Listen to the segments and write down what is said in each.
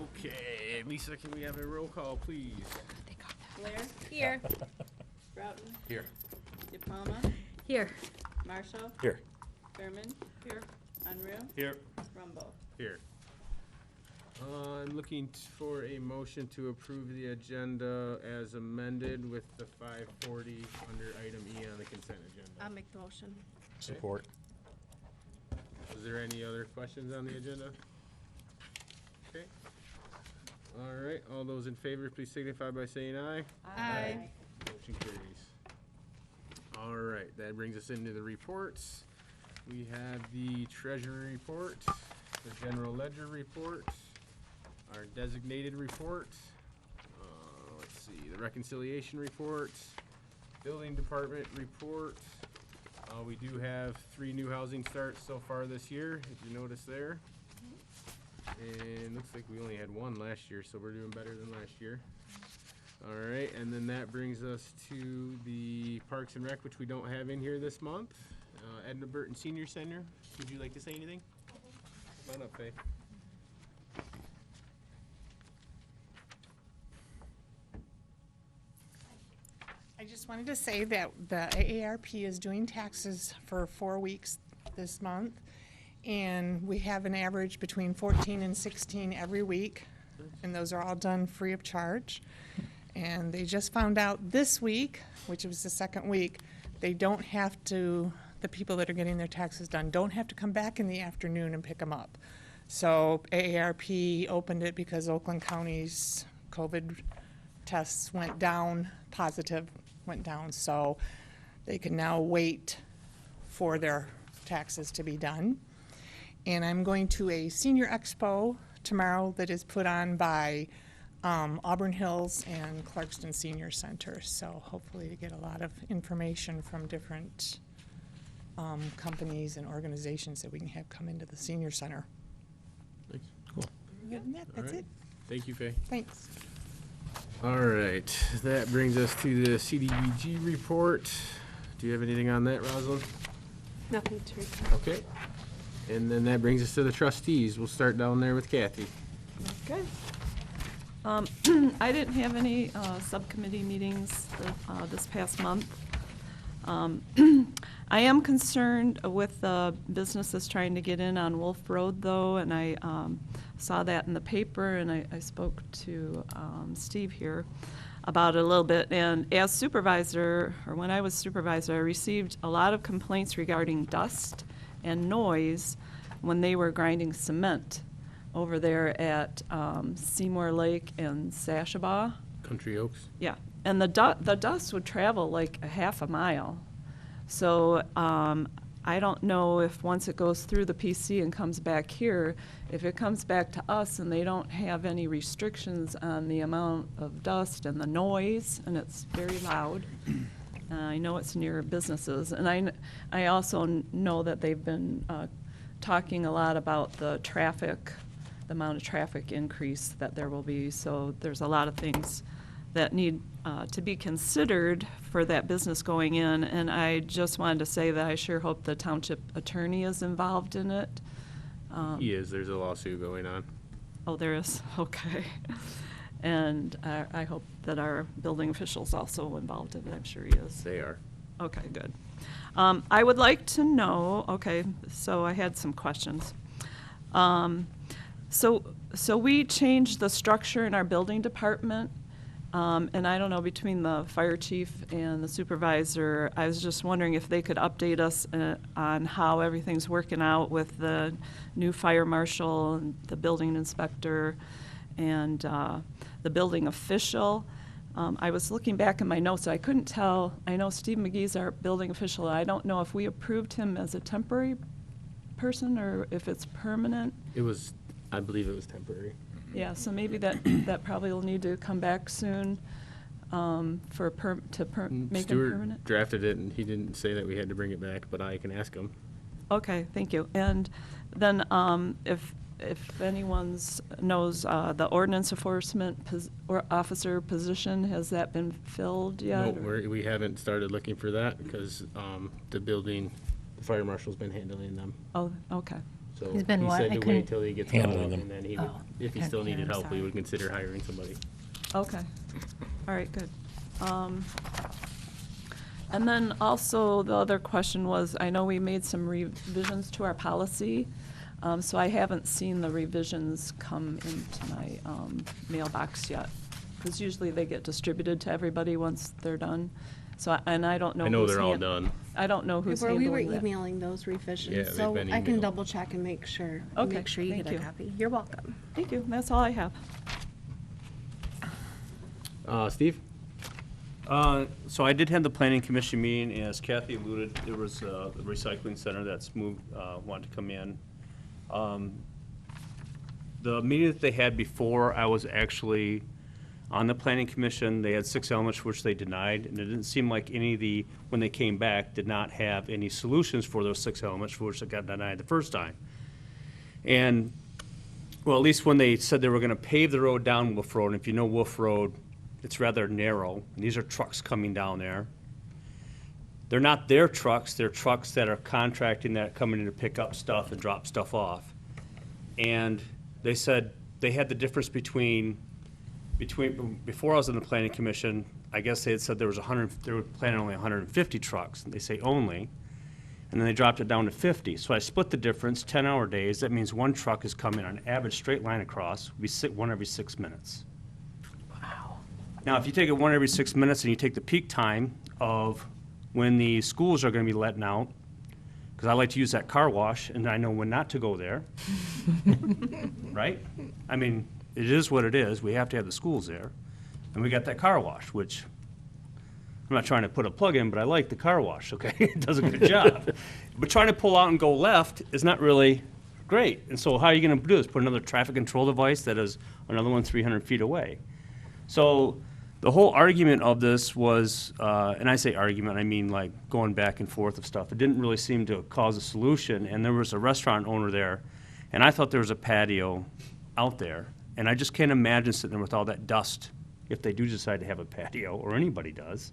Okay, Lisa, can we have a roll call, please? Blair? Here. Broughton? Here. DePalma? Here. Marshall? Here. Thurman? Here. Unruh? Here. Rumble? Here. I'm looking for a motion to approve the agenda as amended with the 540 under item E on the consent agenda. I'll make the motion. Support. Is there any other questions on the agenda? Okay. All right, all those in favor, please signify by saying aye. Aye. Motion carries. All right, that brings us into the reports. We have the treasury report, the general ledger report, our designated report, let's see, the reconciliation report, building department report. We do have 3 new housing starts so far this year, if you notice there. And looks like we only had 1 last year, so we're doing better than last year. All right, and then that brings us to the Parks and Rec, which we don't have in here this month. Edna Burton Senior Center, would you like to say anything? Come on up, Faye. I just wanted to say that the AARP is doing taxes for 4 weeks this month, and we have an average between 14 and 16 every week, and those are all done free of charge. And they just found out this week, which was the 2nd week, they don't have to, the people that are getting their taxes done don't have to come back in the afternoon and pick them up. So AARP opened it because Oakland County's COVID tests went down, positive went down, so they can now wait for their taxes to be done. And I'm going to a senior expo tomorrow that is put on by Auburn Hills and Clarkston Senior Center, so hopefully to get a lot of information from different companies and organizations that we can have come into the senior center. Thanks. Cool. Other than that, that's All right. it. Thank you, Faye. Thanks. All right, that brings us to the CDBG report. Do you have anything on that, Rosalind? Nothing to report. Okay. And then that brings us to the trustees. We'll start down there with Kathy. Okay. I didn't have any subcommittee meetings this past month. I am concerned with the businesses trying to get in on Wolf Road, though, and I saw that in the paper, and I spoke to Steve here about it a little bit. And as supervisor, or when I was supervisor, I received a lot of complaints regarding dust and noise when they were grinding cement over there at Seymour Lake and Sashabaw. Country Oaks. Yeah, and the dust would travel like a half a mile. So I don't know if once it goes through the PC and comes back here, if it comes back to us and they don't have any restrictions on the amount of dust and the noise, and it's very loud. I know it's near businesses, and I also know that they've been talking a lot about the traffic, the amount of traffic increase that there will be. So there's a lot of things that need to be considered for that business going in. And I just wanted to say that I sure hope the township attorney is involved in it. He is. There's a lawsuit going on. Oh, there is? Okay. And I hope that our building official's also involved in it. I'm sure he is. They are. Okay, good. I would like to know, okay, so I had some questions. So we changed the structure in our building department, and I don't know, between the fire chief and the supervisor, I was just wondering if they could update us on how everything's working out with the new fire marshal, and the building inspector, and the building official. I was looking back in my notes, I couldn't tell. I know Steve McGee's our building official. I don't know if we approved him as a temporary person or if it's permanent. It was, I believe it was temporary. Yeah, so maybe that probably will need to come back soon make it Stuart permanent. drafted it, and he didn't say that we had to bring it back, but I can ask him. Okay, thank you. And then if anyone knows the ordinance enforcement officer position, has that been filled yet? No, we haven't started looking for that because the fire marshal's been handling them. Oh, okay. So He's been he what? said I to wait couldn't- till he gets caught Handling up, them. and then he would, Oh, if he couldn't still hear, needed I'm help, we sorry. would consider hiring somebody. Okay. All right, good. And then also, the other question was, I know we made some revisions to our policy, so I haven't seen the revisions come into my mailbox yet, because usually they get distributed to everybody once they're done. So, and I don't know I know who's they're all hand- done. I don't know who's Before we were handling that. emailing those revisions, Yeah, so they've been I can emailed. double check and make sure, Okay, make sure you thank get a you. copy. You're welcome. Thank you, that's all I have. Steve? So I did have the planning commission meeting, and as Kathy alluded, there was the recycling center that's moved, wanted to come in. The meeting that they had before, I was actually on the planning commission. They had 6 elements which they denied, and it didn't seem like any of the, when they came back, did not have any solutions for those 6 elements for which they got denied the first time. And, well, at least when they said they were gonna pave the road down Wolf Road, and if you know Wolf Road, it's rather narrow, and these are trucks coming down there. They're not their trucks, they're trucks that are contracting that coming in to pick up stuff and drop stuff off. And they said they had the difference between, before I was in the planning commission, I guess they had said there was they were planning only 150 trucks, and they say only, and then they dropped it down to 50. So I split the difference, 10-hour days, that means one truck is coming on average straight line across, one every 6 minutes. Now, if you take it one every 6 minutes and you take the peak time of when the schools are gonna be letting out, because I like to use that car wash, and I know when not to go there. Right? I mean, it is what it is, we have to have the schools there, and we got that car wash, which, I'm not trying to put a plug in, but I like the car wash, okay? It does a good job. But trying to pull out and go left is not really great, and so how are you gonna do this? Put another traffic control device that is another one 300 feet away? So, the whole argument of this was, and I say argument, I mean like going back and forth of stuff. It didn't really seem to cause a solution, and there was a restaurant owner there, and I thought there was a patio out there, and I just can't imagine sitting there with all that dust, if they do decide to have a patio, or anybody does,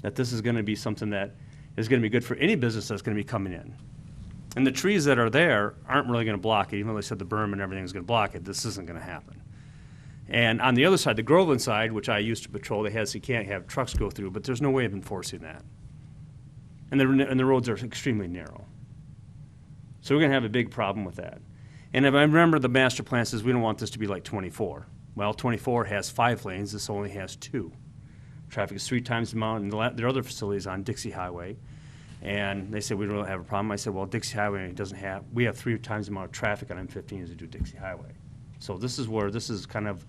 that this is gonna be something that is gonna be good for any business that's gonna be coming in. And the trees that are there aren't really gonna block it, even though they said the berm and everything is gonna block it, this isn't gonna happen. And on the other side, the Groveland side, which I used to patrol, they had, so you can't have trucks go through, but there's no way of enforcing that. And the roads are extremely narrow. So we're gonna have a big problem with that. And if I remember, the master plan says we don't want this to be like 24. Well, 24 has 5 lanes, this only has 2. Traffic is 3 times the amount, and their other facilities on Dixie Highway. And they said, we don't really have a problem. I said, well, Dixie Highway we have 3 times the amount of traffic on M15 as we do Dixie Highway. So this is where, this is kind of,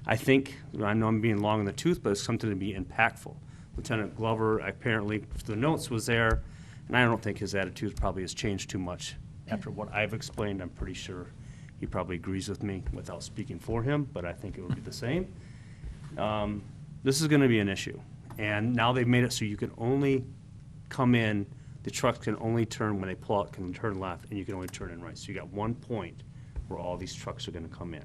I think, I know I'm being long in the tooth, but it's something to be impactful. Lieutenant Glover apparently, the notes was there, and I don't think his attitude probably has changed too much. After what I've explained, I'm pretty sure he probably agrees with me without speaking for him, but I think it would be the same. This is gonna be an issue. And now they've made it so you can only come in, the trucks can only turn, when they pull out, can turn left, and you can only turn in right. So you got one point where all these trucks are gonna come in.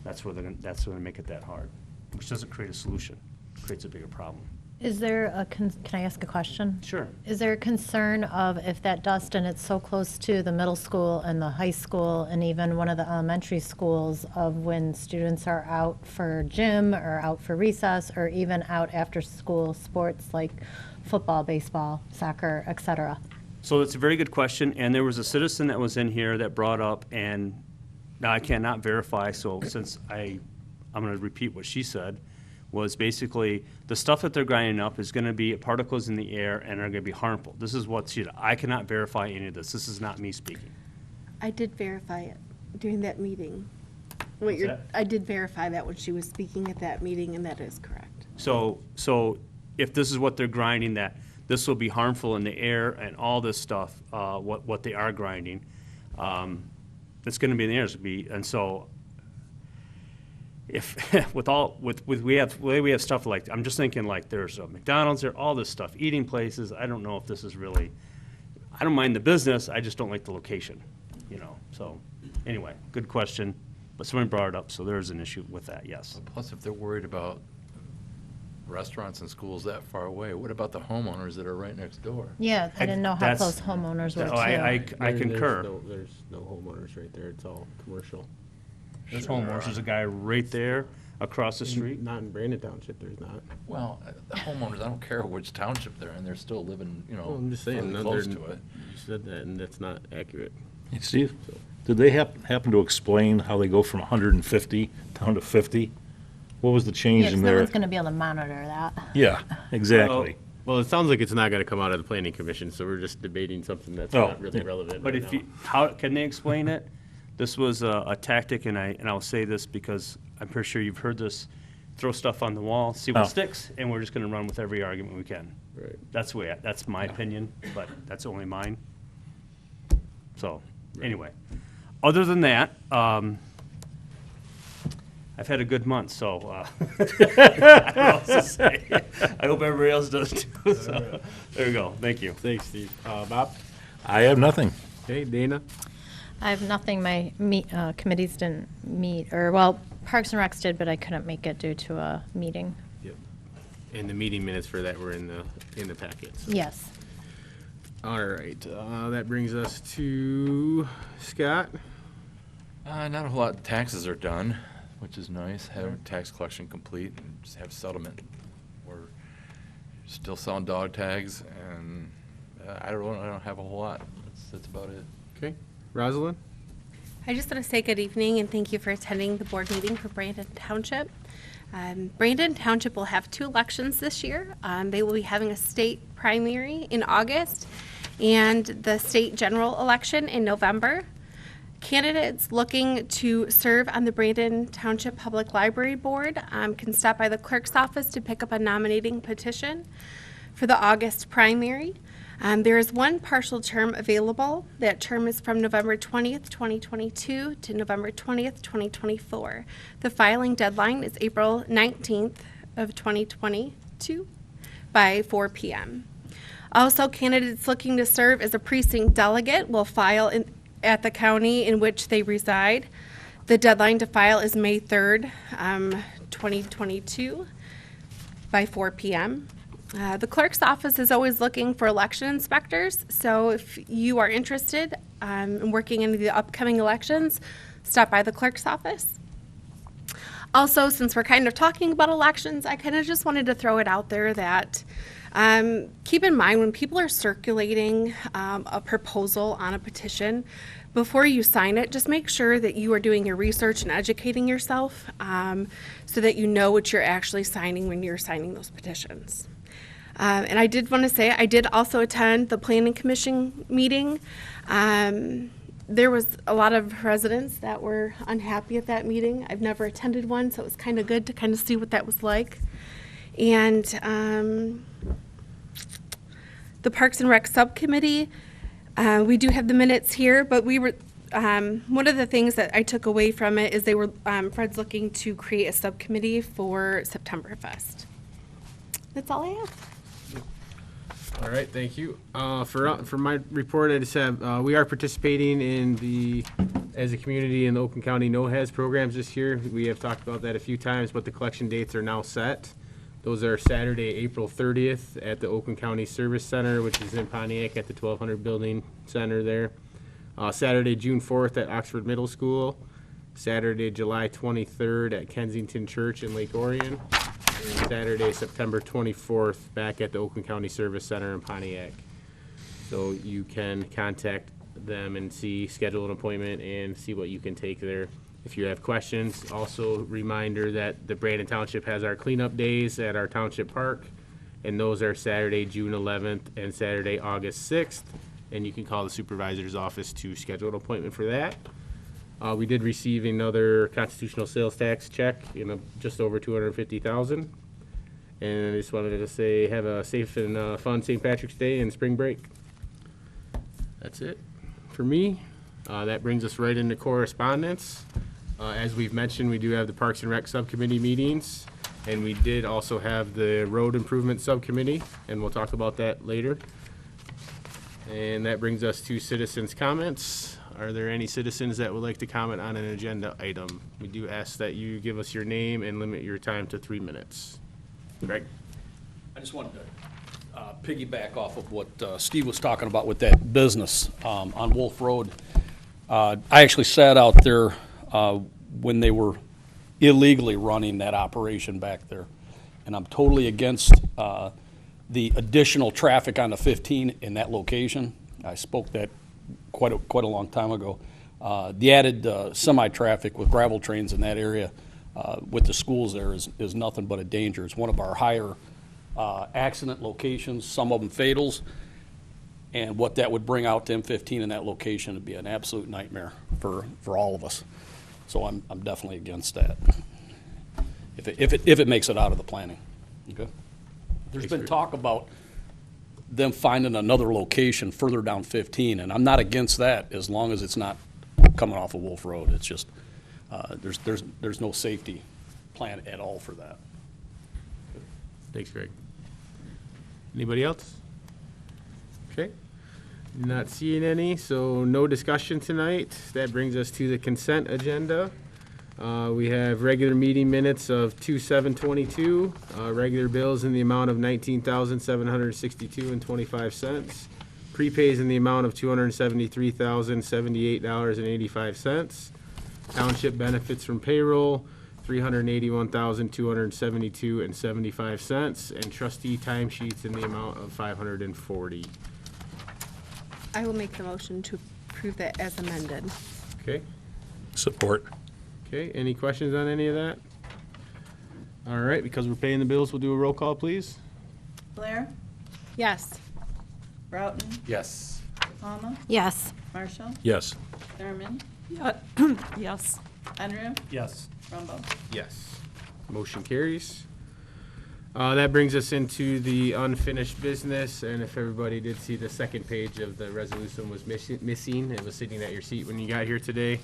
That's where that's gonna make it that hard, which doesn't create a solution, creates a bigger problem. Is there can I ask a question? Sure. Is there a concern of if that dust, and it's so close to the middle school and the high school and even one of the elementary schools, of when students are out for gym or out for recess or even out after school sports like football, baseball, soccer, et cetera? So it's a very good question, and there was a citizen that was in here that brought up, and now I cannot verify, so since I'm gonna repeat what she said, was basically, the stuff that they're grinding up is gonna be particles in the air and are gonna be harmful. This is what I cannot verify any of this. This is not me speaking. I did verify it during that meeting. What's that? I did verify that when she was speaking at that meeting, and that is correct. So if this is what they're grinding, that this will be harmful in the air and all this stuff, what they are grinding, it's gonna be in the air, and so if, we have stuff like, I'm just thinking like there's a McDonald's there, all this stuff, eating places, I don't know if this is really, I don't mind the business, I just don't like the location, so, anyway, good question, but someone brought it up, so there's an issue with that, yes. Plus, if they're worried about restaurants and schools that far away. What about the homeowners that are right next door? Yeah, I didn't know how That's- close homeowners were Oh, I too. concur. There's no homeowners right there, it's all commercial. There's homeowners, there's a guy right there across the street. Not in Brandon Township, there's not. Well, the homeowners, I don't care which township they're in, they're still living, Well, I'm just saying, fairly no, close they're- to it. You said that, and that's not accurate. Hey, Steve, did they happen to explain how they go from 150 down to 50? What was the Yeah, change 'cause in no there? one's gonna be able to monitor that. Yeah, exactly. Well, it sounds like it's not gonna come out of the planning commission, so we're just debating something that's Oh, not really yeah. relevant But right if now. you, how, can they explain it? This was a tactic, and I'll say this because I'm pretty sure you've heard this, throw stuff on the wall, see what Oh. sticks, and we're just gonna run with every argument we can. Right. That's the way, that's my opinion, but that's only mine. So, anyway, other than that, I've had a good month, so, I don't know what else to say. I hope everybody else does too, so, there you go, thank you. Thanks, Steve. Bob? I have nothing. Okay, Dana? I have nothing, my committees didn't meet, or, well, Parks and Recs did, but I couldn't make it due to a meeting. Yep. And the meeting minutes for that were in the packets. Yes. All right, that brings us to Scott. Not a whole lot. Taxes are done, which is nice. Have tax collection complete and just have settlement. We're still selling dog tags, and I don't have a whole lot. That's about it. Okay, Rosalind? I just want to say good evening and thank you for attending the board meeting for Brandon Township. Brandon Township will have 2 elections this year. They will be having a state primary in August and the state general election in November. Candidates looking to serve on the Brandon Township Public Library Board can stop by the clerk's office to pick up a nominating petition for the August primary. There is one partial term available. That term is from November 20th, 2022 to November 20th, 2024. The filing deadline is April 19th of 2022 by 4 p.m. Also, candidates looking to serve as a precinct delegate will file at the county in which they reside. The deadline to file is May 3rd, 2022 by 4 p.m. The clerk's office is always looking for election inspectors, so if you are interested in working in the upcoming elections, stop by the clerk's office. Also, since we're kind of talking about elections, I kind of just wanted to throw it out there that keep in mind when people are circulating a proposal on a petition, before you sign it, just make sure that you are doing your research and educating yourself so that you know what you're actually signing when you're signing those petitions. And I did want to say, I did also attend the Planning Commission meeting. There was a lot of residents that were unhappy at that meeting. I've never attended one, so it was kind of good to kind of see what that was like. And the Parks and Rec Subcommittee, we do have the minutes here, but we were, one of the things that I took away from it is they were, Fred's looking to create a subcommittee for Septemberfest. That's all I have. All right, thank you. For my report, I just have, we are participating in as a community in the Oakland County No-Haz programs this year. We have talked about that a few times, but the collection dates are now set. Those are Saturday, April 30th at the Oakland County Service Center, which is in Pontiac at the 1200 Building Center there. Saturday, June 4th at Oxford Middle School. Saturday, July 23rd at Kensington Church in Lake Orion. And Saturday, September 24th, back at the Oakland County Service Center in Pontiac. So you can contact them and schedule an appointment and see what you can take there. If you have questions, also reminder that the Brandon Township has our cleanup days at our Township Park, and those are Saturday, June 11th and Saturday, August 6th. And you can call the supervisor's office to schedule an appointment for that. We did receive another constitutional sales tax check in just over $250,000. And I just wanted to say, have a safe and fun St. Patrick's Day and spring break. That's it for me. That brings us right into correspondence. As we've mentioned, we do have the Parks and Rec Subcommittee meetings, and we did also have the Road Improvement Subcommittee, and we'll talk about that later. And that brings us to citizens' comments. Are there any citizens that would like to comment on an agenda item? We do ask that you give us your name and limit your time to 3 minutes. Greg? I just wanted to piggyback off of what Steve was talking about with that business on Wolf Road. I actually sat out there when they were illegally running that operation back there, and I'm totally against the additional traffic on the 15 in that location. I spoke that quite a long time ago. The added semi-traffic with gravel trains in that area with the schools there is nothing but a danger. It's one of our higher accident locations, some of them fatals, and what that would bring out to M15 in that location would be an absolute nightmare for all of us. So I'm definitely against that, if it makes it out of the planning. Okay. There's been talk about them finding another location further down 15, and I'm not against that as long as it's not coming off of Wolf Road. It's just there's no safety plan at all for that. Thanks, Greg. Anybody else? Okay. Not seeing any, so no discussion tonight. That brings us to the consent agenda. We have regular meeting minutes of 2/7/22, regular bills in the amount of $19,762.25, prepays in the amount of $273,078.85, township benefits from payroll, $381,272.75, and trustee timesheets in the amount of $540. I will make the motion to approve that as amended. Okay. Support. Okay, any questions on any of that? All right, because we're paying the bills, we'll do a roll call, please. Blair, Yes. Broughton, Yes. DePalma, Yes. Marshall, Yes. Thurman, Yes. Unruh, Yes. Rumble. Yes. Motion carries. That brings us into the unfinished business, and if everybody did see, the second page of the resolution was missing. It was sitting at your seat when you got here today.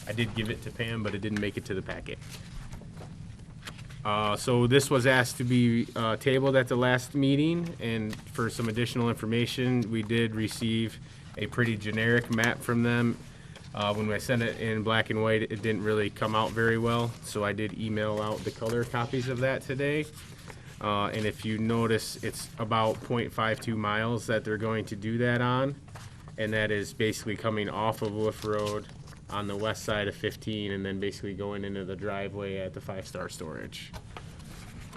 I did give it to Pam, but it didn't make it to the packet. So this was asked to be tabled at the last meeting, and for some additional information, we did receive a pretty generic map from them. When I sent it in black and white, it didn't really come out very well, so I did email out the color copies of that today. And if you notice, it's about 0.52 miles that they're going to do that on, and that is basically coming off of Wolf Road on the west side of 15, and then basically going into the driveway at the 5-star storage.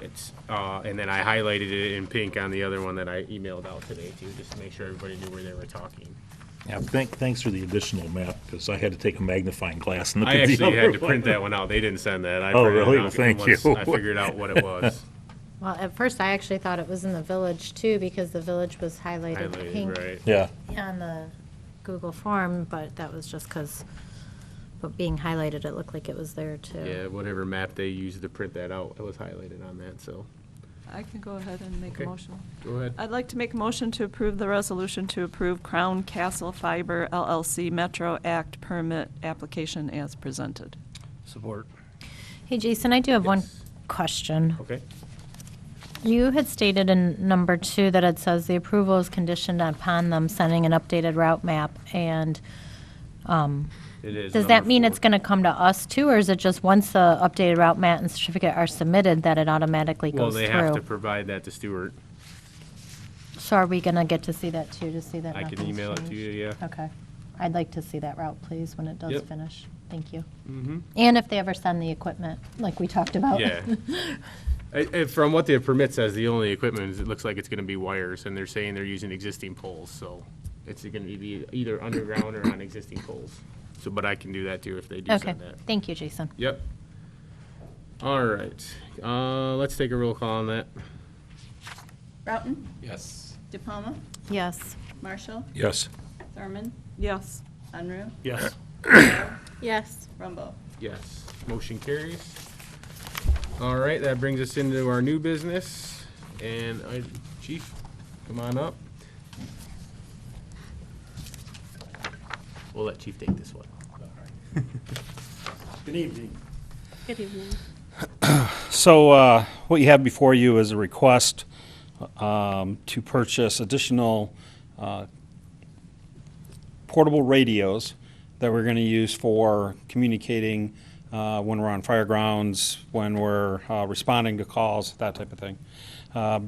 It's, and then I highlighted it in pink on the other one that I emailed out today too, just to make sure everybody knew where they were talking. Yeah, thanks for the additional map, because I had to take a magnifying glass and look I at the actually had other to print one. that one out. They didn't send that. I Oh, printed it really? out Well, thank once you. I figured out what it was. Well, at first, I actually thought it was in the village too, because the village was highlighted pink Right. Yeah, on the Google form, but that was just because, but being highlighted, it looked like it was there too. Yeah, whatever map they used to print that out, it was highlighted on that, so. I can go ahead and make Okay. a motion. Go ahead. I'd like to make a motion to approve the resolution to approve Crown Castle Fiber LLC Metro Act permit application as presented. Support. Hey, Jason, I do have one Yes. question. Okay. You had stated in number 2 that it says the approval is conditioned upon them sending an updated route map, and It is. does that number mean 4. it's going to come to us too, or is it just once the updated route map and certificate are submitted that it automatically Well, goes they have to through? provide that to Stuart. So are we going to get to see that too, to see that I can nothing's email it to changed? you, yeah. Okay. I'd like to see that route, please, when it does Yep. finish. Thank you. Mm-hmm. And if they ever send the equipment, like we talked about. Yeah. From what the permit says, the only equipment is, it looks like it's gonna be wires, and they're saying they're using existing poles, so it's gonna be either underground or on existing poles. So, but I can do that too if they do Okay, send that. thank you, Jason. Yep. All right, let's take a roll call on that. Broughton, Yes. DePalma, Yes. Marshall, yes. Thurman, Yes. Unruh, Yes. Yes. Rumble. Yes, motion carries. All right, that brings us into our new business, and Chief, come on up. We'll let Chief take this one. Good evening. Good evening. So what you have before you is a request to purchase additional portable radios that we're going to use for communicating when we're on fire grounds, when we're responding to calls, that type of thing.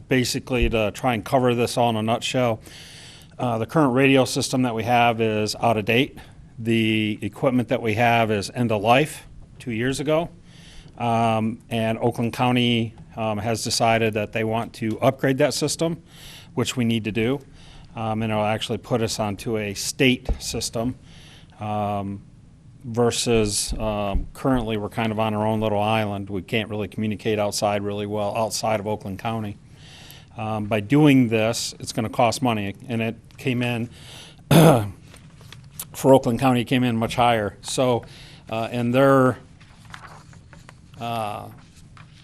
Basically, to try and cover this all in a nutshell, the current radio system that we have is out of date. The equipment that we have is end of life 2 years ago. And Oakland County has decided that they want to upgrade that system, which we need to do. And it'll actually put us onto a state system versus currently we're kind of on our own little island. We can't really communicate outside really well outside of Oakland County. By doing this, it's going to cost money, and it came in, for Oakland County, it came in much higher. So in their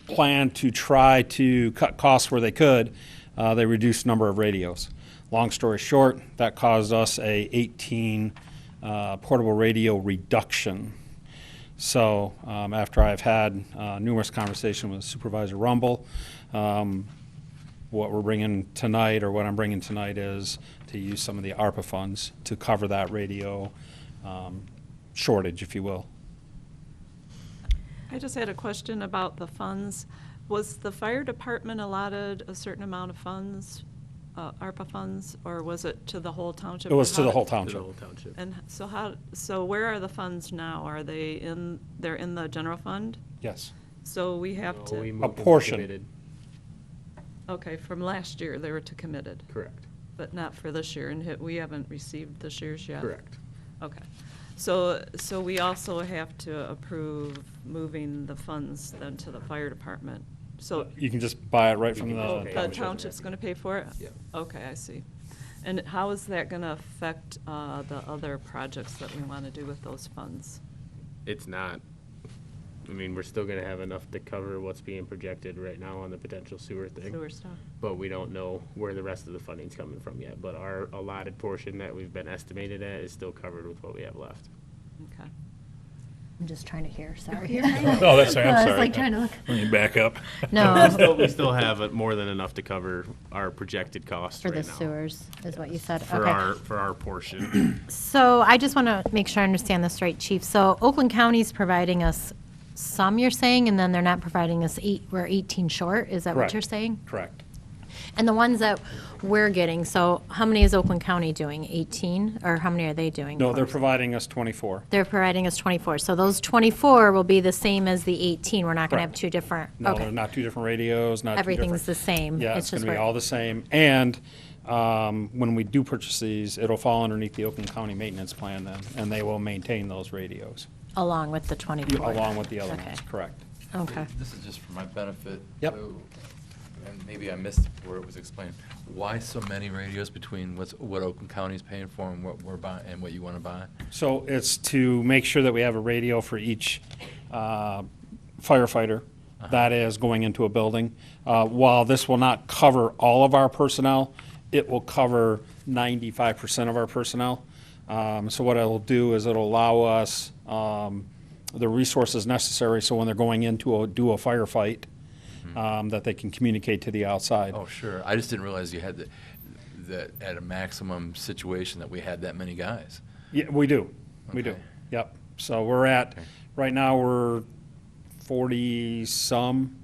plan to try to cut costs where they could, they reduced the number of radios. Long story short, that caused us a 18 portable radio reduction. So after I've had numerous conversations with Supervisor Rumble, what we're bringing tonight, or what I'm bringing tonight, is to use some of the ARPA funds to cover that radio shortage, if you will. I just had a question about the funds. Was the fire department allotted a certain amount of funds, ARPA funds, or was it to the whole township? It was to the whole To township. the whole township. And so where are the funds now? Are they they're in the general fund? Yes. So we have No, we to, moved them to portion. committed. okay, from last year, they were to committed, Correct. but not for this year, and we haven't received this year's yet? Correct. Okay. So we also have to approve moving the funds then to the fire department. So You can just buy it right from can the just pay the it. township's going to pay for it? Yep. Okay, I see. And how is that going to affect the other projects that we want to do with those funds? It's not. I mean, we're still gonna have enough to cover what's being projected right now on the potential sewer thing. Sewer stuff? But we don't know where the rest of the funding's coming from yet. But our allotted portion that we've been estimated at is still covered with what we have left. Okay. I'm just trying to hear, sorry. Oh, that's, I'm I was sorry. like trying to look. Let me back up. No, We still have more than enough to cover our projected costs for right the now. sewers, is what you said. For Okay. our portion. So I just want to make sure I understand this right, Chief. So Oakland County's providing us some, you're saying, and then they're not providing us we're 18 short? Is that what Correct. you're saying? Correct. And the ones that we're getting, so how many is Oakland County doing? 18? Or how many are they doing? No, they're for us? providing us 24. They're providing us 24. So those 24 will be the same as the 18. We're not going to have Correct. two different, No, okay. they're not two different radios, not two different. Everything's the same. Yeah, it's going to be all the same. And when we do purchase these, it'll fall underneath the Oakland County Maintenance Plan then, and they will maintain those radios Along with the 24. along with the other Okay. ones, correct. Okay. This is just for my benefit. Yep. So, and maybe I missed where it was explained. Why so many radios between what Oakland County is paying for and what we're buying and what you want to buy? So it's to make sure that we have a radio for each firefighter that is going into a building. While this will not cover all of our personnel, it will cover 95% of our personnel. So what it'll do is it'll allow us the resources necessary so when they're going in to do a firefight, that they can communicate to the outside. Oh, sure. I just didn't realize you had that at a maximum situation that we had that many guys. Yeah, we do. We do. Okay. Yep. So we're at, Okay. right now, we're 40-some.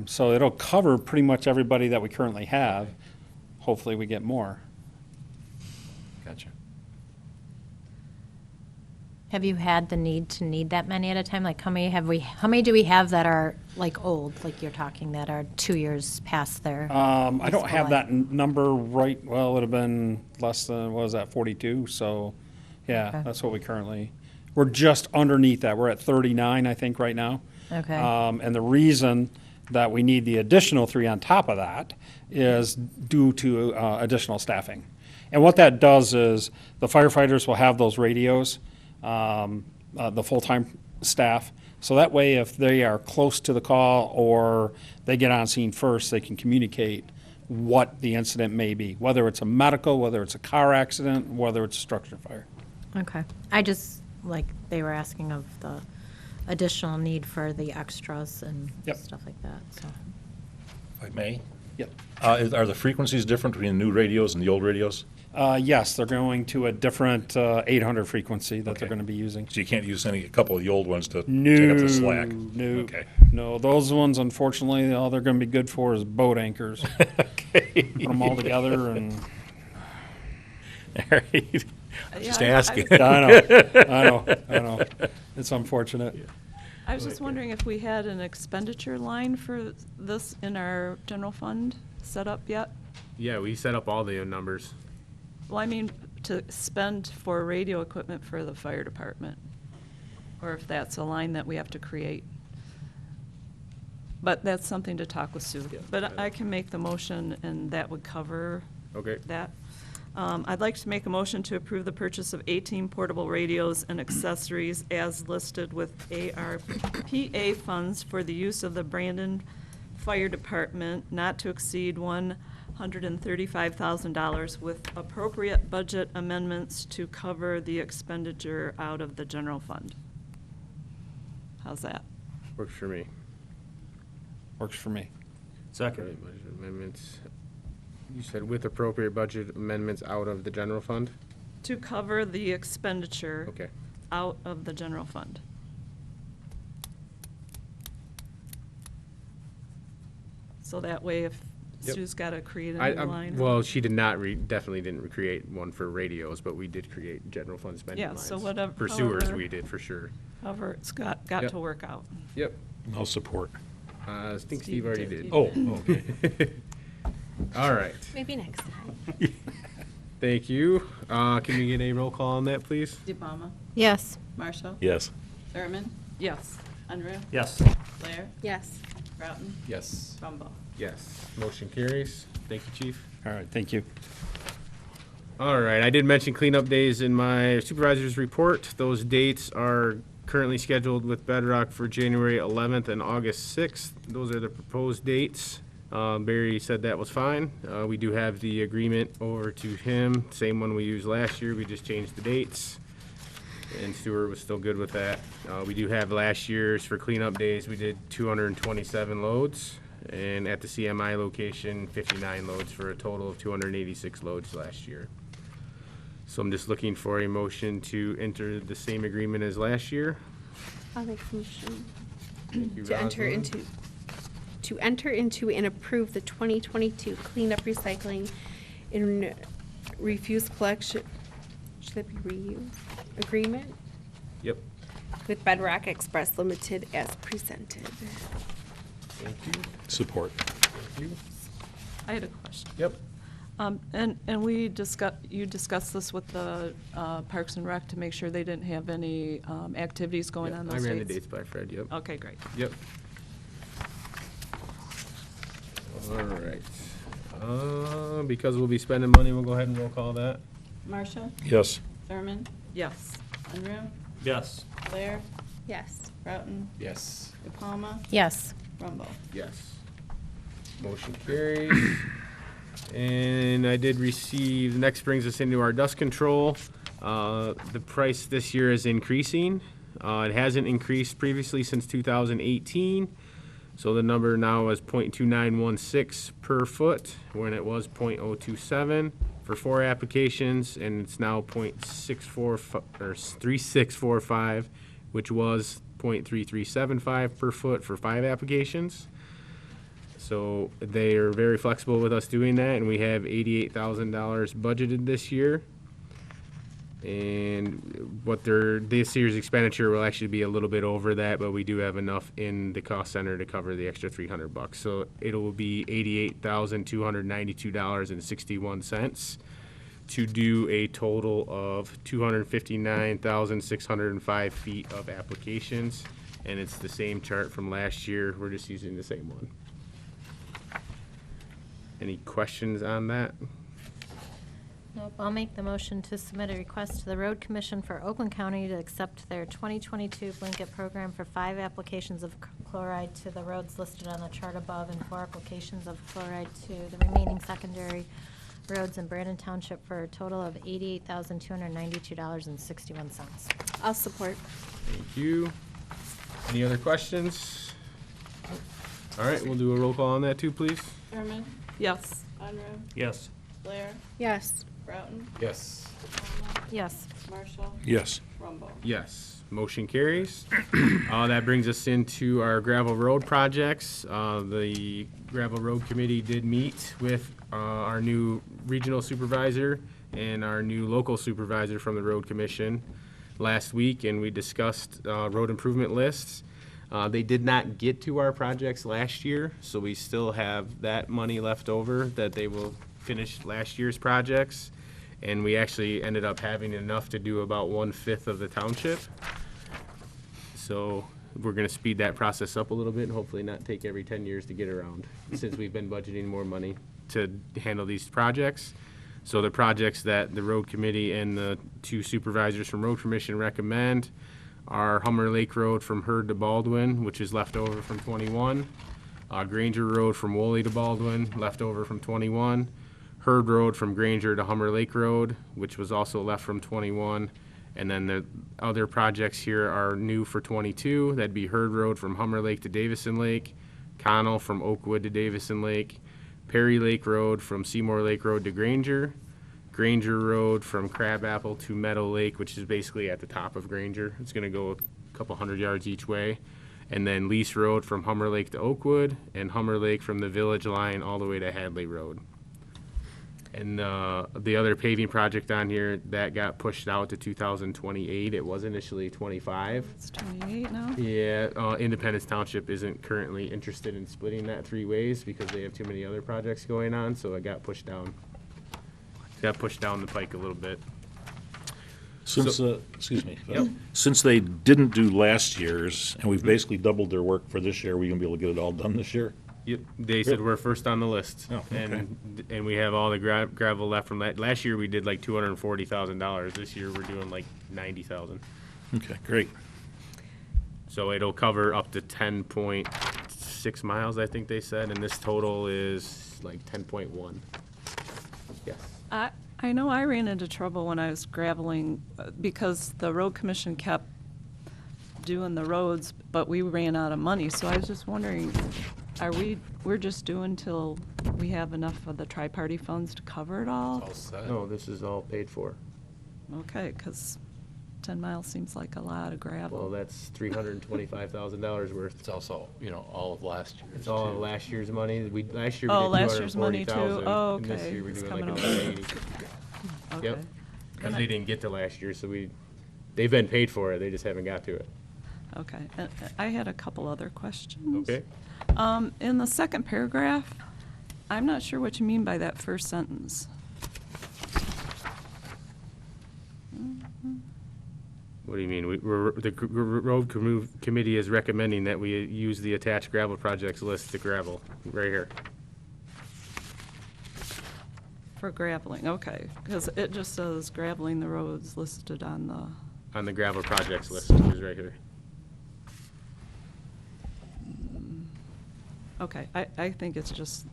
So it'll cover pretty much everybody that we currently have. Hopefully, we get more. Gotcha. Have you had the need to need that many at a time? Like, how many do we have that are, like, old, like you're talking, that are 2 years past their? I don't useful have life? that number right, well, it would have been less than, what was that, 42? So, yeah, Okay. that's what we currently, we're just underneath that. We're at 39, I think, right now. Okay. And the reason that we need the additional 3 on top of that is due to additional staffing. And what that does is the firefighters will have those radios, the full-time staff. So that way, if they are close to the call or they get on scene first, they can communicate what the incident may be, whether it's a medical, whether it's a car accident, whether it's a structure fire. Okay. I just, like, they were asking of the additional need for the extras and Yep. stuff like that, so. If I may? Yep. Are the frequencies different between the new radios and the old radios? Yes, they're going to a different 800 frequency that they're Okay. going to be using. So you can't use a couple of the old ones to No, take up the slack? no, Okay. no. Those ones, unfortunately, all they're going to be good for is boat anchors. Okay. Put them all together and. All right. Just Yeah, asking. I know. It's unfortunate. I was just wondering if we had an expenditure line for this in our general fund set up yet? Yeah, we set up all the numbers. Well, I mean, to spend for radio equipment for the fire department, or if that's a line that we have to create. But that's something to talk with Sue. But I can make the motion, and that would cover Okay. that. I'd like to make a motion to approve the purchase of 18 portable radios and accessories as listed with ARPA funds for the use of the Brandon Fire Department, not to exceed $135,000 with appropriate budget amendments to cover the expenditure out of the general fund. How's that? Works for me. Works for me. Second. Budget amendments. You said with appropriate budget amendments out of the general fund? To cover the expenditure Okay. out of the general fund. So that way, if Yep. Sue's got to create a I, new line. well, she did not definitely didn't create one for radios, but we did create general fund spending Yeah, lines. so whatever- For sewers, however- we did, for sure. However, it's got Yep. to work out. Yep. No support. I think Steve Steve already did. did. Oh, okay. All right. Maybe next time. Thank you. Can we get a roll call on that, please? DePalma. Yes. Marshall. Yes. Thurman. Yes. Unruh. Yes. Blair. Yes. Broughton. Yes. Trumbull. Yes. Motion carries. Thank you, Chief. All right, thank you. All right, I did mention cleanup days in my supervisor's report. Those dates are currently scheduled with Bedrock for January 11th and August 6th. Those are the proposed dates. Barry said that was fine. We do have the agreement over to him, same one we used last year. We just changed the dates. And Stuart was still good with that. We do have last year's for cleanup days, we did 227 loads. And at the CMI location, 59 loads for a total of 286 loads last year. So I'm just looking for a motion to enter the same agreement as last year. I'll make the motion Thank you, to enter Rosalind. into and approve the 2022 cleanup recycling and refuse collection, should that be reuse, agreement Yep, with Bedrock Express Limited as presented. thank you. Support. Thank you. I had a question. Yep, And you discussed this with the Parks and Rec to make sure they didn't have any activities going Yep, on I those ran the dates? dates by Fred, yep. Okay, great. Yep. All right. Because we'll be spending money, we'll go ahead and roll call that. Marshall. Yes. Thurman. Yes. Unruh. Yes. Blair. Yes. Broughton. Yes. DePalma. Yes. Trumbull. Yes. Motion carries. And I did receive, next brings us into our dust control. The price this year is increasing. It hasn't increased previously since 2018. So the number now is .2916 per foot, when it was .027 for 4 applications, and it's now .3645, which was .3375 per foot for 5 applications. So they are very flexible with us doing that, and we have $88,000 budgeted this year. And this year's expenditure will actually be a little bit over that, but we do have enough in the cost center to cover the extra $300. So it'll be $88,292.61 to do a total of 259,605 feet of applications. And it's the same chart from last year. We're just using the same one. Any questions on that? Nope, I'll make the motion to submit a request to the Road Commission for Oakland County to accept their 2022 blanket program for 5 applications of chloride to the roads listed on the chart above and 4 applications of chloride to the remaining secondary roads in Brandon Township for a total of $88,292.61. I'll support. Thank you. Any other questions? All right, we'll do a roll call on that too, please. Thurman. Yes. Unruh. Yes. Blair. Yes. Broughton, Yes. Yes. Marshall, Yes. Rumble. Yes, motion carries. That brings us into our gravel road projects. The gravel road committee did meet with our new regional supervisor and our new local supervisor from the road commission last week, and we discussed road improvement lists. They did not get to our projects last year, so we still have that money left over that they will finish last year's projects. And we actually ended up having enough to do about 1/5 of the township. So we're gonna speed that process up a little bit and hopefully not take every 10 years to get around, since we've been budgeting more money to handle these projects. So the projects that the road committee and the two supervisors from road commission recommend are Hummer Lake Road from Hurd to Baldwin, which is left over from 21. Granger Road from Woolley to Baldwin, left over from 21. Hurd Road from Granger to Hummer Lake Road, which was also left from 21. And then the other projects here are new for 22. That'd be Hurd Road from Hummer Lake to Davison Lake, Connell from Oakwood to Davison Lake, Perry Lake Road from Seymour Lake Road to Granger, Granger Road from Crabapple to Meadow Lake, which is basically at the top of Granger. It's gonna go a couple hundred yards each way. And then Lease Road from Hummer Lake to Oakwood, and Hummer Lake from the village line all the way to Hadley Road. And the other paving project on here, that got pushed out to 2028. It was initially 25. It's 28 now? Yeah, Independence Township isn't currently interested in splitting that 3 ways because they have too many other projects going on, so it got pushed down. Got pushed down the pike a little bit. Since, excuse me, Yep. since they didn't do last year's, and we've basically doubled their work for this year, are we gonna be able to get it all done this year? Yep, they said we're first on the list. Oh, okay. And we have all the gravel left from that. Last year, we did like $240,000. This year, we're doing like 90,000. Okay, great. So it'll cover up to 10.6 miles, I think they said, and this total is like 10.1. Yes. I know I ran into trouble when I was graveling because the road commission kept doing the roads, but we ran out of money. So I was just wondering, we're just doing till we have enough of the tri-party funds to cover it all? All set. No, this is all paid for. Okay, because 10 miles seems like a lot of gravel. Well, that's $325,000 worth. It's also, all of last year. It's all of last year's money. Last year Oh, we did last year's money too? 240,000. Oh, And this okay. year we're It's doing coming like over. 180. Okay. Yep. Because they didn't get to last year, so they've been paid for it, they just haven't got to it. Okay. And I had a couple other questions. Okay? In the second paragraph, I'm not sure what you mean by that first sentence. What do you mean? The road committee is recommending that we use the attached gravel projects list to gravel, right here. For graveling, okay, because it just says graveling the roads listed on the, On the gravel projects list, is right here. okay, I think it's just,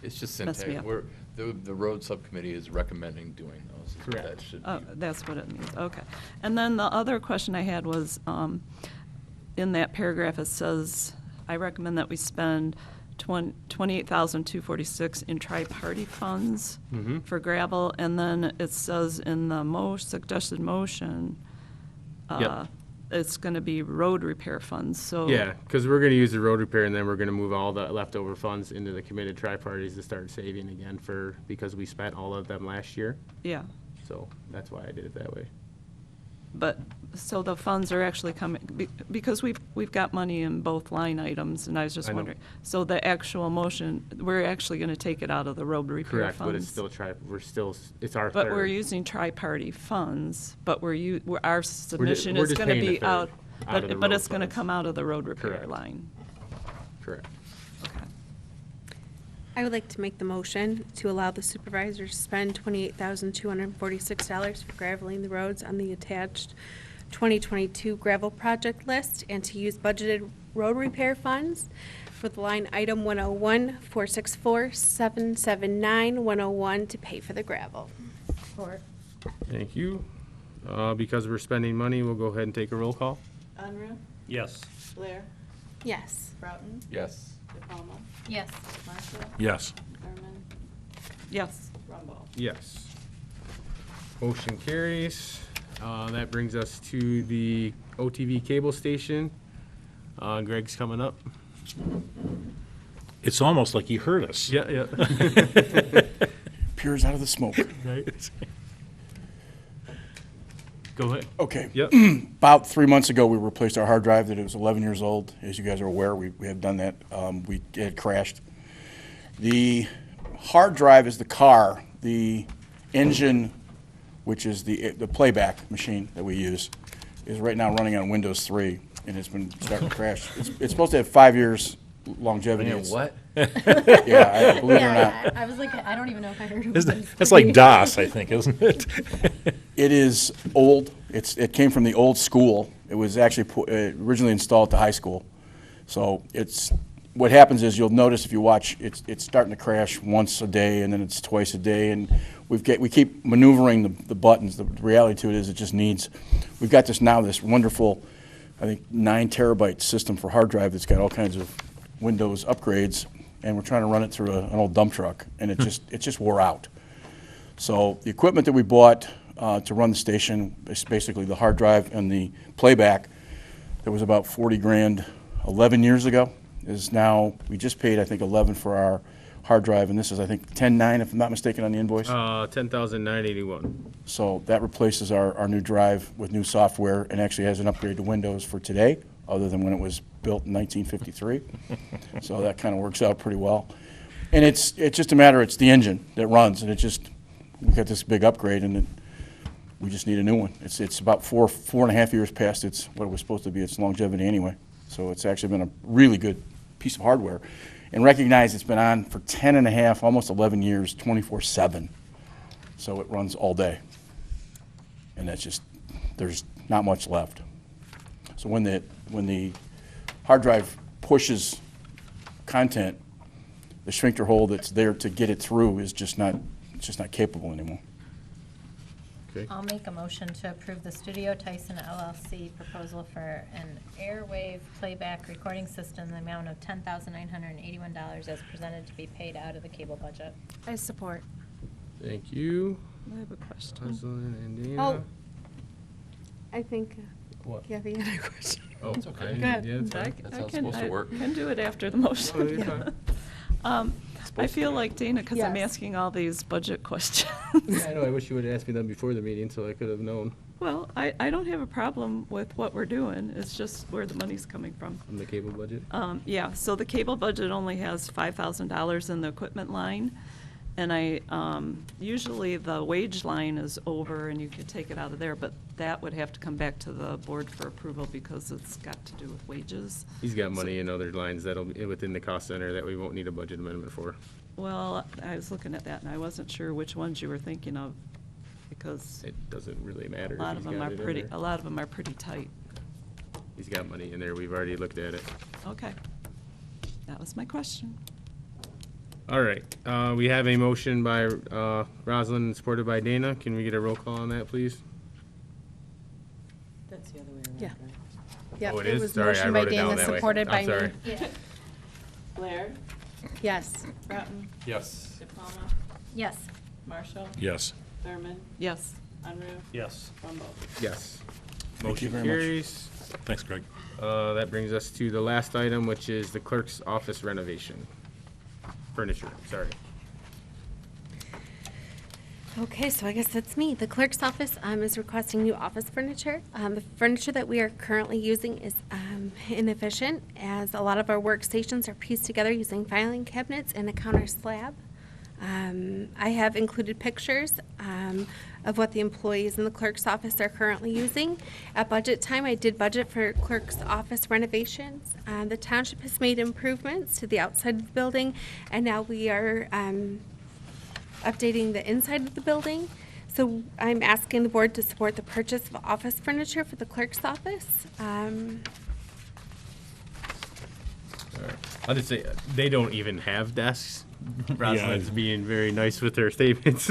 It's just Messed me syntax. up. The road subcommittee is recommending doing those. Correct. That should oh, be. that's what it means, okay. And then the other question I had was, in that paragraph, it says, I recommend that we spend $28,246 in tri-party funds for gravel, and then it says in the suggested motion, Yep. it's gonna be road repair funds, so. Yeah, because we're gonna use the road repair and then we're gonna move all the leftover funds into the committed tri-parties to start saving again because we spent all of them last year. Yeah, So that's why I did it that way. but, so the funds are actually coming, because we've got money in both line items, and I was just I know. wondering. So the actual motion, we're actually gonna take it out of the road repair Correct, funds? but it's still it's our third. But we're using tri-party funds, but our submission we're is just gonna paying the be third out, out of the but road it's gonna funds. come out of the road repair Correct. line. Correct. Okay. I would like to make the motion to allow the supervisors to spend $28,246 for graveling the roads on the attached 2022 gravel project list and to use budgeted road repair funds for the line item 101-464-779-101 to pay for the gravel. Thank you. Because we're spending money, we'll go ahead and take a roll call. Unruh, Yes. Blair, Yes. Broughton, Yes. DePalma, Yes. Marshall, Yes. Thurman, Yes. Rumble. Yes. Motion carries. That brings us to the OTV cable station. Greg's coming up. It's almost like he heard us. Yeah. Peers out of the smoke. Right. Go ahead. Okay. Yep. About 3 months ago, we replaced our hard drive that it was 11 years old. As you guys are aware, we have done that. It had crashed. The hard drive is the car. The engine, which is the playback machine that we use, is right now running on Windows 3, and it's been starting to crash. It's supposed to have 5 years longevity. Man, It's- what? Yeah, believe it or not. I was like, I don't even know if I heard it. That's like DOS, I think, isn't it? It is old. It came from the old school. It was actually originally installed at the high school. So what happens is you'll notice if you watch, it's starting to crash once a day, and then it's twice a day, and we keep maneuvering the buttons. The reality to it is it just needs. We've got this wonderful, I think 9 terabyte system for hard drive that's got all kinds of Windows upgrades, and we're trying to run it through an old dump truck, and it just wore out. So the equipment that we bought to run the station is basically the hard drive and the playback. That was about 40 grand 11 years ago. Is now, we just paid, I think, 11 for our hard drive, and this is, I think, 10.9, if I'm not mistaken, on the invoice. 10,981. So that replaces our new drive with new software, and actually has an upgrade to Windows for today, other than when it was built in 1953. So that kind of works out pretty well. And it's just a matter, it's the engine that runs, and we got this big upgrade, and we just need a new one. It's about four and a half years past what it was supposed to be, its longevity anyway. So it's actually been a really good piece of hardware. And recognize it's been on for 10 and a half, almost 11 years, 24/7. So it runs all day. And there's not much left. So when the hard drive pushes content, the sphincter hole that's there to get it through is just not capable anymore. Okay. I'll make a motion to approve the Studio Tyson LLC proposal for an airwave playback recording system in the amount of $10,981 as presented to be paid out of the cable budget. I support. Thank you. I have a question. Rosalind and Dana. Oh, I think What? Kathy had a question. Oh, it's okay. ahead. Yeah, it's I fine. That's how it's supposed to work. can do it after the Oh, motion. you're fine. I feel like Dana, because I'm Yes. asking all these budget questions. Yeah, I know. I wish you would have asked me that before the meeting, so I could have known Well, I don't have a problem with what we're doing. It's just where the money's coming from. from the cable budget. Yeah, so the cable budget only has $5,000 in the equipment line. And usually the wage line is over and you could take it out of there, but that would have to come back to the board for approval because it's got to do with wages. He's got money in other lines that'll be within the cost center that we won't need a budget amendment for. Well, I was looking at that and I wasn't sure which ones you were thinking of because It doesn't really matter. a lot if of he's them got are it in pretty, there. a lot of them are pretty tight. He's got money in there. We've already looked at it. Okay. That was my question. All right. We have a motion by Rosalind and supported by Dana. Can we get a roll call on that, please? That's the other way around, Yeah. right? Yep, Oh, it it is? was Sorry, I motion by wrote it down Dana, that way. supported by I'm me. sorry. Blair, Yes. Broughton, Yes. DePalma, Yes. Marshall, Yes. Thurman, Yes. Unruh, Yes. Trumbull. Yes. Thank you Motion very much. carries. Thanks, Greg. That brings us to the last item, which is the clerk's office renovation. Furniture, sorry. Okay, so I guess that's me. The clerk's office is requesting new office furniture. The furniture that we are currently using is inefficient, as a lot of our workstations are pieced together using filing cabinets and a counter slab. I have included pictures of what the employees in the clerk's office are currently using. At budget time, I did budget for clerk's office renovations. The township has made improvements to the outside of the building, and now we are updating the inside of the building. So I'm asking the board to support the purchase of office furniture for the clerk's office. I'll just say, they don't even have desks. Rosalind's being very nice with her statements.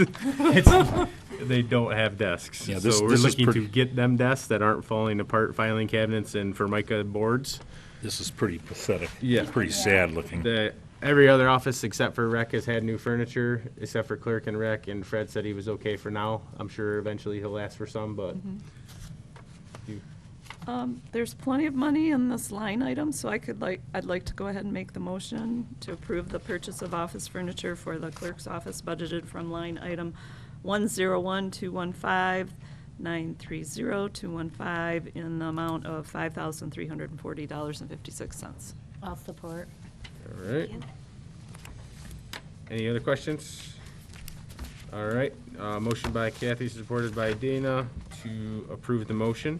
They don't have desks. Yeah, So we're this is looking to pretty- get them desks that aren't falling apart, filing cabinets and Formica boards. This is pretty pathetic. Yeah. Pretty sad looking. That every other office except for Rec has had new furniture, except for Clerk and Rec, and Fred said he was okay for now. I'm sure eventually he'll ask for some, but There's plenty of money in this line item, so I'd like to go ahead and make the motion to approve the purchase of office furniture for the clerk's office budgeted from line item 101-215-930-215 in the amount of $5,340.56. I'll support. all right. Any other questions? All right, motion by Kathy, supported by Dana to approve the motion.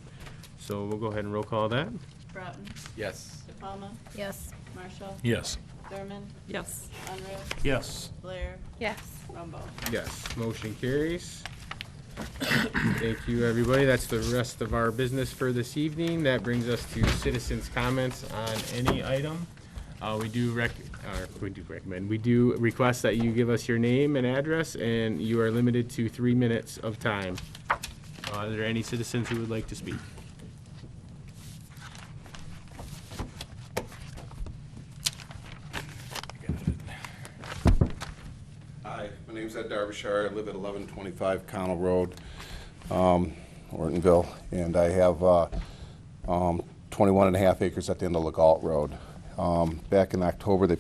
So we'll go ahead and roll call that. Broughton, Yes. DePalma, Yes. Marshall, Yes. Thurman, Yes. Unruh, Yes. Blair, Yes. Rumble. Yes, motion carries. Thank you, everybody. That's the rest of our business for this evening. That brings us to citizens' comments on any item. We do recommend, we do request that you give us your name and address, and you are limited to 3 minutes of time. Are there any citizens who would like to speak? Hi, my name's Ed Derbyshire. I live at 1125 Connell Road, Ortonville, and I have 21 and a half acres at the end of Legault Road. Back in October, they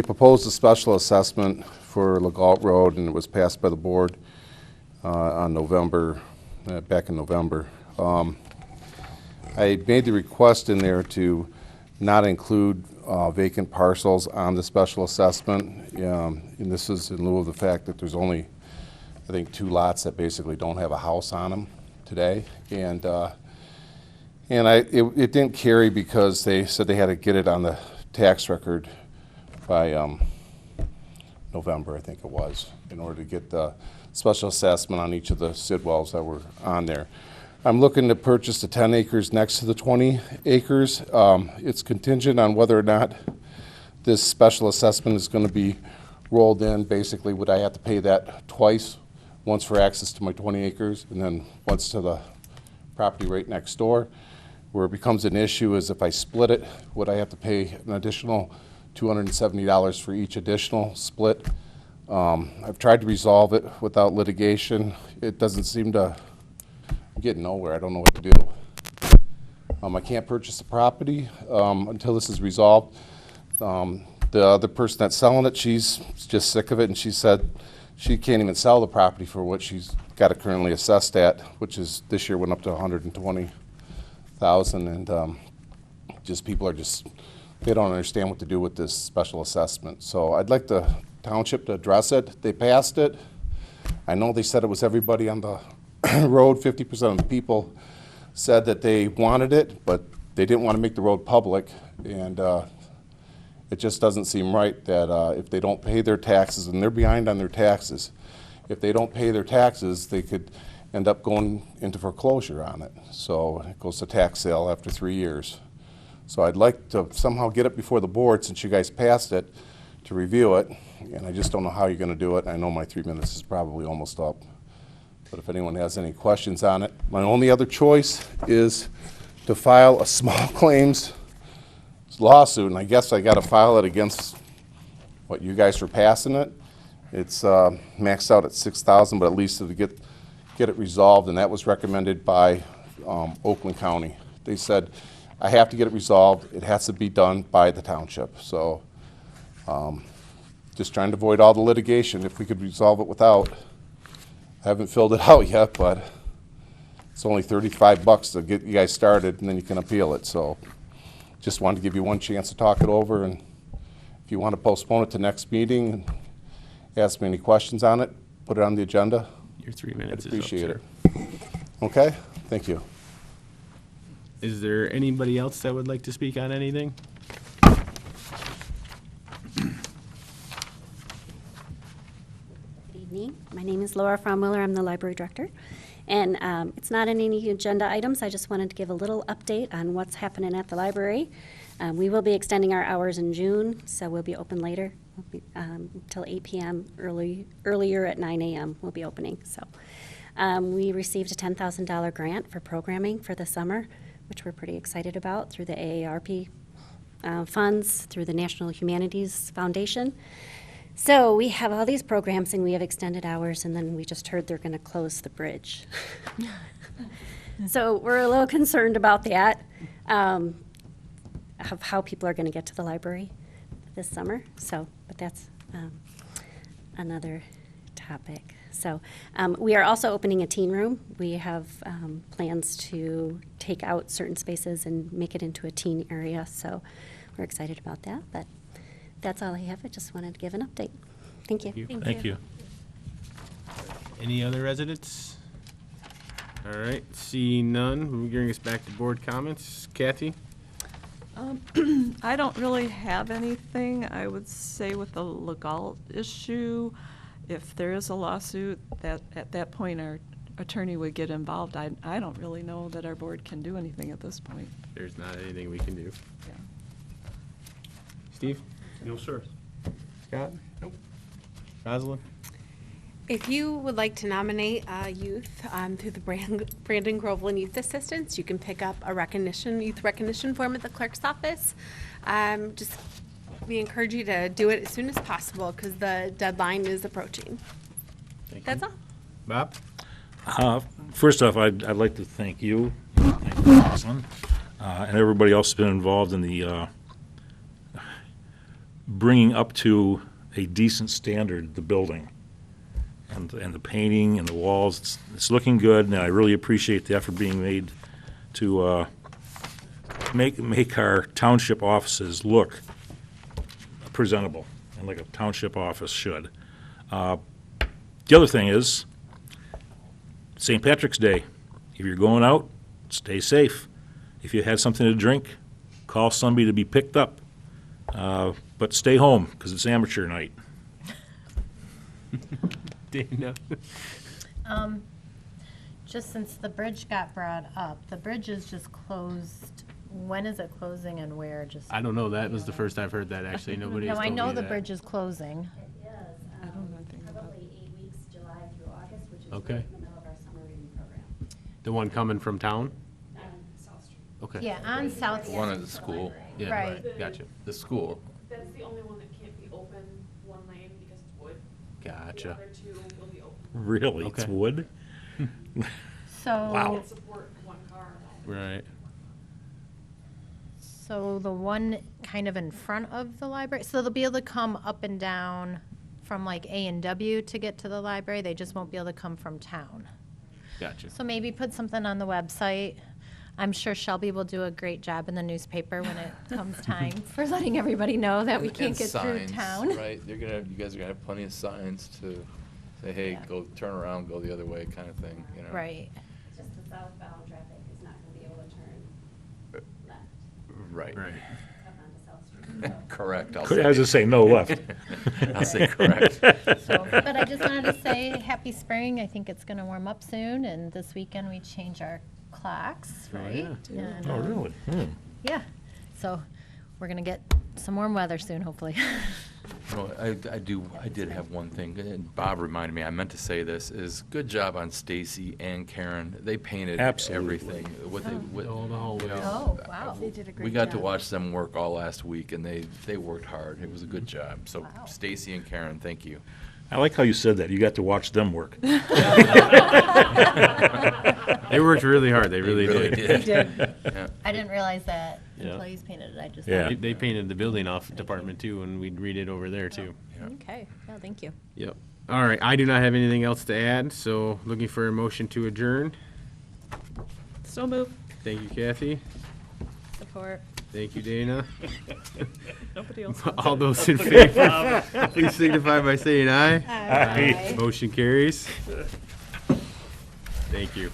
proposed a special assessment for Legault Road, and it was passed by the board on back in November. I made the request in there to not include vacant parcels on the special assessment, and this is in lieu of the fact that there's only, I think, 2 lots that basically don't have a house on them today, and it didn't carry because they said they had to get it on the tax record by November, I think it was, in order to get the special assessment on each of the sidwells that were on there. I'm looking to purchase the 10 acres next to the 20 acres. It's contingent on whether or not this special assessment is going to be rolled in. Basically, would I have to pay that twice, once for access to my 20 acres and then once to the property right next door? Where it becomes an issue is if I split it, would I have to pay an additional $270 for each additional split? I've tried to resolve it without litigation. It doesn't seem to get nowhere. I don't know what to do. I can't purchase the property until this is resolved. The other person that's selling it, she's just sick of it, and she said she can't even sell the property for what she's got it currently assessed at, which is this year went up to $120,000, and just people are they don't understand what to do with this special assessment. So I'd like the township to address it. They passed it. I know they said it was everybody on the road. 50% of the people said that they wanted it, but they didn't want to make the road public, and it just doesn't seem right that if they don't pay their taxes, and they're behind on their taxes, if they don't pay their taxes, they could end up going into foreclosure on it. So it goes to tax sale after 3 years. So I'd like to somehow get it before the board, since you guys passed it, to review it, and I just don't know how you're going to do it. I know my 3 minutes is probably almost up, but if anyone has any questions on it, my only other choice is to file a small claims lawsuit, and I guess I got to file it against what you guys for passing it. It's maxed out at $6,000, but at least to get it resolved, and that was recommended by Oakland County. They said I have to get it resolved. It has to be done by the township. So just trying to avoid all the litigation. If we could resolve it without, I haven't filled it out yet, but it's only $35 to get you guys started, and then you can appeal it. So just wanted to give you one chance to talk it over, and if you want to postpone it to next meeting and ask me any questions on it, put it on the agenda. Your 3 minutes I'd is up, appreciate sir. it. Okay? Thank you. Is there anybody else that would like to speak on anything? Good evening. My name is Laura Fromwiller. I'm the library director. And it's not in any agenda items. I just wanted to give a little update on what's happening at the library. We will be extending our hours in June, so we'll be open later, until 8 p.m. Earlier at 9 a.m. we'll be opening. So we received a $10,000 grant for programming for the summer, which we're pretty excited about through the AARP funds through the National Humanities Foundation. So we have all these programs and we have extended hours, and then we just heard they're going to close the bridge. So we're a little concerned about that, of how people are going to get to the library this summer. So, but that's another topic. So we are also opening a teen room. We have plans to take out certain spaces and make it into a teen area. So we're excited about that. But that's all I have. I just wanted to give an update. Thank you. Thank you. Any other residents? All right, seeing none, we'll bring us back to board comments. Kathy? I don't really have anything. I would say with the legal issue, if there is a lawsuit, that at that point our attorney would get involved. I don't really know that our board can do anything at this point. There's not anything we can do. Yeah. Steve? No, sir. Scott? Nope. Rosalind? If you would like to nominate youth through the Brandon Groveland Youth Assistance, you can pick up a youth recognition form at the clerk's office. We encourage you to do it as soon as possible because the deadline is approaching. That's all. Bob? First off, I'd like to thank you, Rosalind, and everybody else who's been involved in the bringing up to a decent standard the building. And the painting and the walls, it's looking good, and I really appreciate the effort being made to make our township offices look presentable and like a township office should. The other thing is St. Patrick's Day. If you're going out, stay safe. If you had something to drink, call somebody to be picked up. But stay home because it's amateur night. Dana? Just since the bridge got brought up, the bridge is just closed. When is it closing and where? Just I don't know. That was the first I've heard that, actually. Nobody has No, I told know me the that. bridge is closing. It is. I don't know anything about Probably 8 weeks, July through August, which is Okay. right in the middle of our summer reading program. The one coming from town? South Street. Okay. Yeah, on South. The one at the school, Yeah, Right. Gotcha. the school. That's the only one that can't be open one lane because it's wood. The Gotcha. other two will be open. Really? It's Okay. wood? So. Can't support one car. Right. So the one kind of in front of the library, so they'll be able to come up and down from like A and W to get to the library. They just won't be able to come from town. Gotcha. So maybe put something on the website. I'm sure Shelby will do a great job in the newspaper when it comes time for letting everybody know that we can't And get through signs, town. Right, you guys are gonna have plenty of signs to say, hey, Yeah. go, turn around, go the other way, kind of thing, you know? Right. It's just the southbound traffic is not going to be able to turn left Right. Right. up onto South Street. Correct, I'll I say. was just saying no left. I'll say correct. So, but I just wanted to say happy spring. I think it's going to warm up soon, and this weekend we change our clocks, Oh, right? yeah. And, Oh, really? Yeah. So we're going to get some warm weather soon, hopefully. No, I did have one thing, and Bob reminded me, I meant to say this, is good job on Stacy and Karen. They painted Absolutely. everything. What they, what, All the hallways. you know, Oh, wow. They did a great We got to job. watch them work all last week, and they worked hard. It was a good job. So Wow. Stacy and Karen, thank you. I like how you said that. You got to watch them work. They worked really hard. They really did. They did. Yeah. I didn't realize that Yeah. employees painted it. I just Yeah. They painted the building off department too, and we'd read it over there too. thought, okay. Yeah, thank you. Yep. All right. I do not have anything else to add, so looking for a motion to adjourn. So move. Thank you, Kathy. Support. Thank you, Dana. Nobody else. All those in favor, please signify by saying aye. Aye. Motion carries. Thank you.